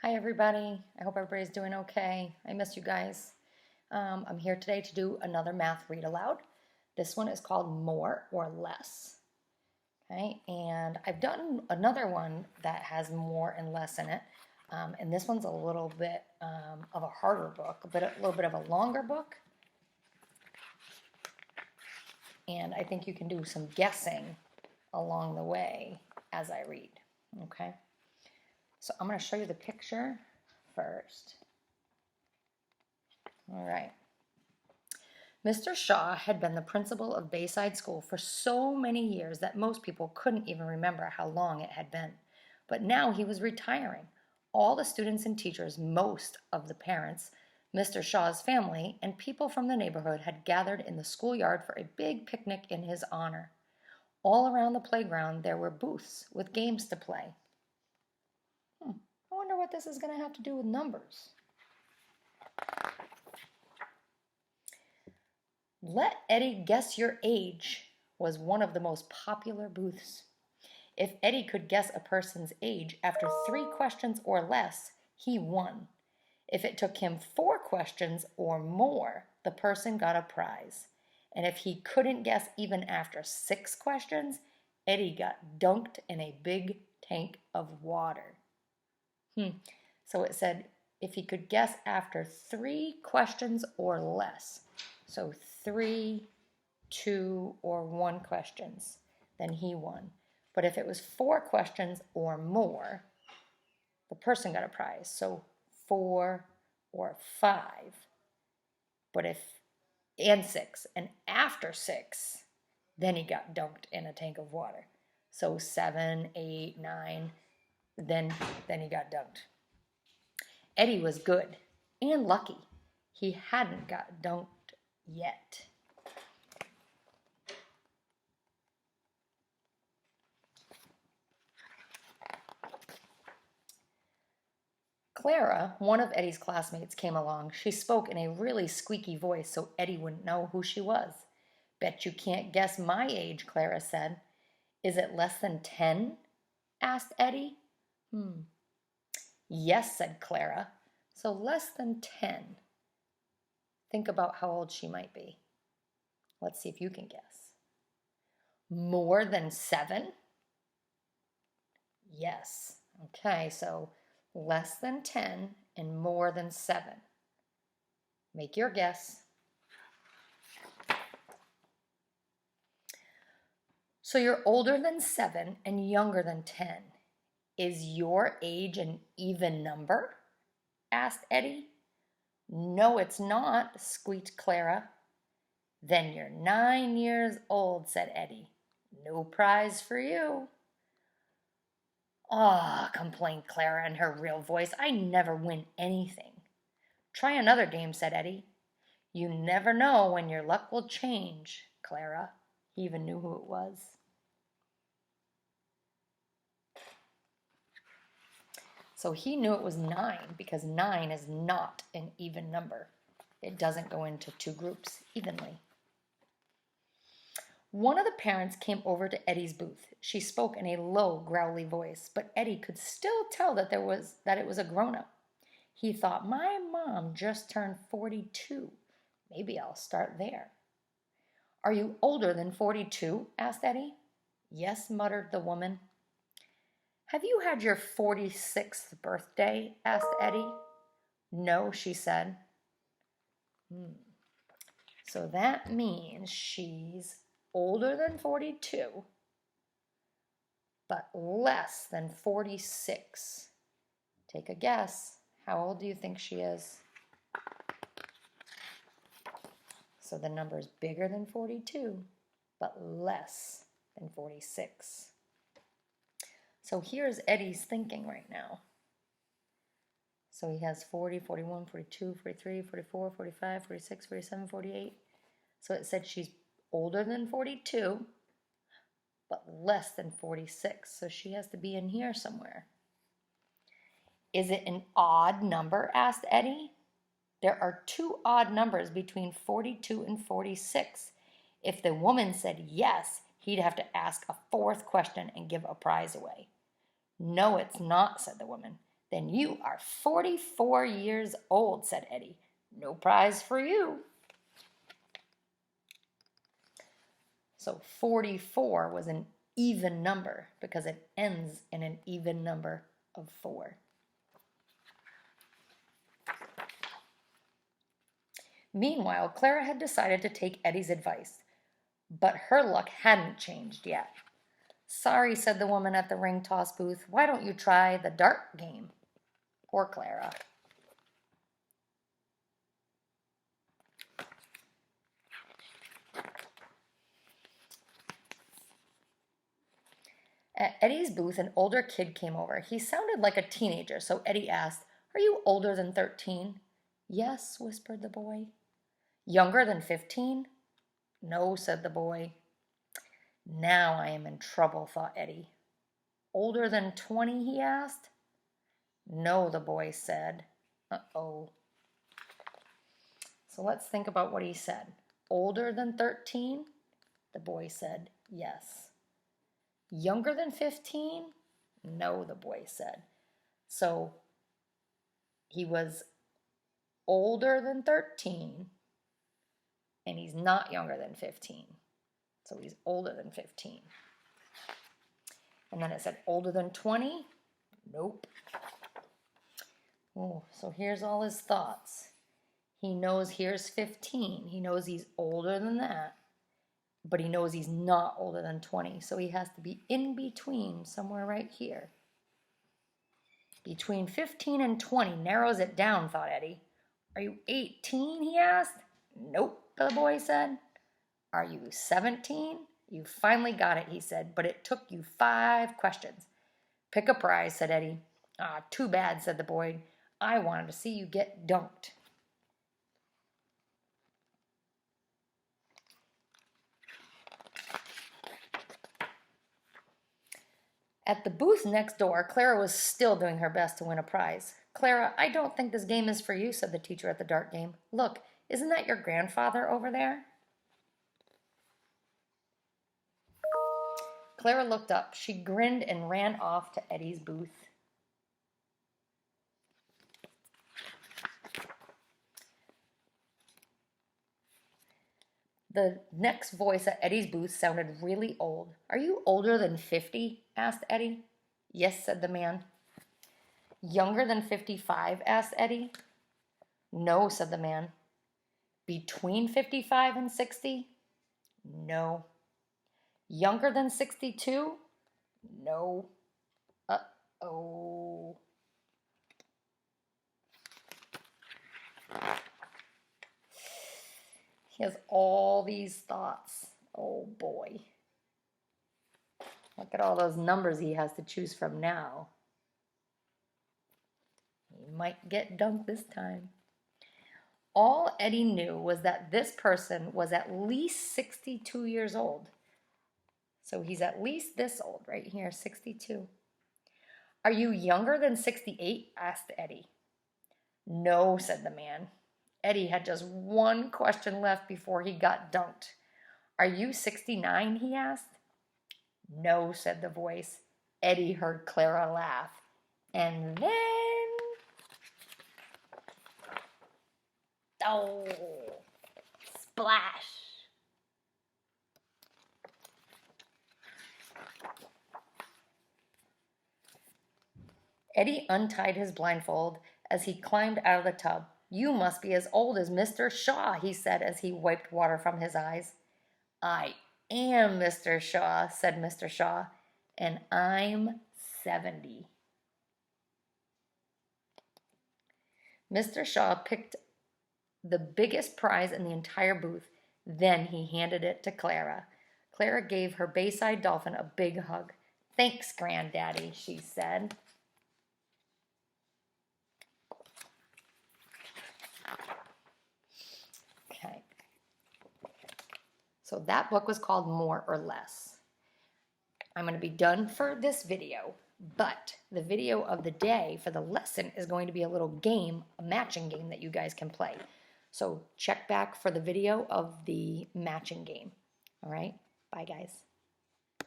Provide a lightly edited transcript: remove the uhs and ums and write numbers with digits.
Hi everybody, I hope everybody's doing okay. I miss you guys. I'm here today to do another math read aloud. This one is called More or Less. Okay, and I've done another one that has more and less in it. And this one's a little bit of a harder book, but a little bit of a longer book. And I think you can do some guessing along the way as I read. Okay. So I'm going to show you the picture first. All right. Mr. Shaw had been the principal of Bayside School for so many years that most people couldn't even remember how long it had been. But now he was retiring. All the students and teachers, most of the parents, Mr. Shaw's family, and people from the neighborhood had gathered in the schoolyard for a big picnic in his honor. All around the playground there were booths with games to play. I wonder what this is going to have to do with numbers. Let Eddie Guess Your Age was one of the most popular booths. If Eddie could guess a person's age after 3 questions or less, he won. If it took him 4 questions or more, the person got a prize. And if he couldn't guess even after 6 questions, Eddie got dunked in a big tank of water. So it said if he could guess after 3 questions or less, so 3, 2, or 1 questions, then he won. But if it was 4 questions or more, the person got a prize, so 4 or 5. And 6, and after 6, then he got dunked in a tank of water. So 7, 8, 9, then he got dunked. Eddie was good and lucky. He hadn't got dunked yet. Clara, one of Eddie's classmates, came along. She spoke in a really squeaky voice so Eddie wouldn't know who she was. Bet you can't guess my age, Clara said. Is it less than 10? Asked Eddie. Yes, said Clara. So less than 10. Think about how old she might be. Let's see if you can guess. More than 7? Yes. Okay, so less than 10 and more than 7. Make your guess. So you're older than 7 and younger than 10. Is your age an even number? Asked Eddie. No, it's not, squeaked Clara. Then you're 9 years old, said Eddie. No prize for you. Ah, complained Clara in her real voice. I never win anything. Try another game, said Eddie. You never know when your luck will change, Clara. He even knew who it was. So he knew it was 9 because 9 is not an even number. It doesn't go into 2 groups evenly. One of the parents came over to Eddie's booth. She spoke in a low, growly voice, but Eddie could still tell that it was a grown-up. He thought, my mom just turned 42. Maybe I'll start there. Are you older than 42? Asked Eddie. Yes, muttered the woman. Have you had your 46th birthday? Asked Eddie. No, she said. So that means she's older than 42, but less than 46. Take a guess. How old do you think she is? So the number is bigger than 42, but less than 46. So here's Eddie's thinking right now. So he has 40, 41, 42, 43, 44, 45, 46, 47, 48. So it said she's older than 42, but less than 46. So she has to be in here somewhere. Is it an odd number? Asked Eddie. There are 2 odd numbers between 42 and 46. If the woman said yes, he'd have to ask a 4th question and give a prize away. No, it's not, said the woman. Then you are 44 years old, said Eddie. No prize for you. So 44 was an even number because it ends in an even number of 4. Meanwhile, Clara had decided to take Eddie's advice, but her luck hadn't changed yet. Sorry, said the woman at the ring toss booth. Why don't you try the dart game? Poor Clara. At Eddie's booth, an older kid came over. He sounded like a teenager, so Eddie asked, Are you older than 13? Yes, whispered the boy. Younger than 15? No, said the boy. Now I am in trouble, thought Eddie. Older than 20, he asked. No, the boy said. Uh-oh. So let's think about what he said. Older than 13? The boy said, yes. Younger than 15? No, the boy said. So he was older than 13, and he's not younger than 15. So he's older than 15. And then it said older than 20? Nope. Oh, so here's all his thoughts. He knows here's 15. He knows he's older than that. But he knows he's not older than 20. So he has to be in between, somewhere right here. Between 15 and 20 narrows it down, thought Eddie. Are you 18, he asked. Nope, the boy said. Are you 17? You finally got it, he said, but it took you 5 questions. Pick a prize, said Eddie. Ah, too bad, said the boy. I wanted to see you get dunked. At the booth next door, Clara was still doing her best to win a prize. Clara, I don't think this game is for you, said the teacher at the dart game. Look, isn't that your grandfather over there? Clara looked up. She grinned and ran off to Eddie's booth. The next voice at Eddie's booth sounded really old. Are you older than 50? Asked Eddie. Yes, said the man. Younger than 55? Asked Eddie. No, said the man. Between 55 and 60? No. Younger than 62? No. Uh-oh. He has all these thoughts. Oh boy. Look at all those numbers he has to choose from now. He might get dunked this time. All Eddie knew was that this person was at least 62 years old. So he's at least this old right here, 62. Are you younger than 68? Asked Eddie. No, said the man. Eddie had just one question left before he got dunked. Are you 69? He asked. No, said the voice. Eddie heard Clara laugh. And then... oh, splash. Eddie untied his blindfold as he climbed out of the tub. You must be as old as Mr. Shaw, he said as he wiped water from his eyes. I am Mr. Shaw, said Mr. Shaw, and I'm 70. Mr. Shaw picked the biggest prize in the entire booth. Then he handed it to Clara. Clara gave her Bayside dolphin a big hug. Thanks, Granddaddy, she said. Okay. So that book was called More or Less. I'm going to be done for this video, but the video of the day for the lesson is going to be a little game, a matching game that you guys can play. So check back for the video of the matching game. All right? Bye, guys.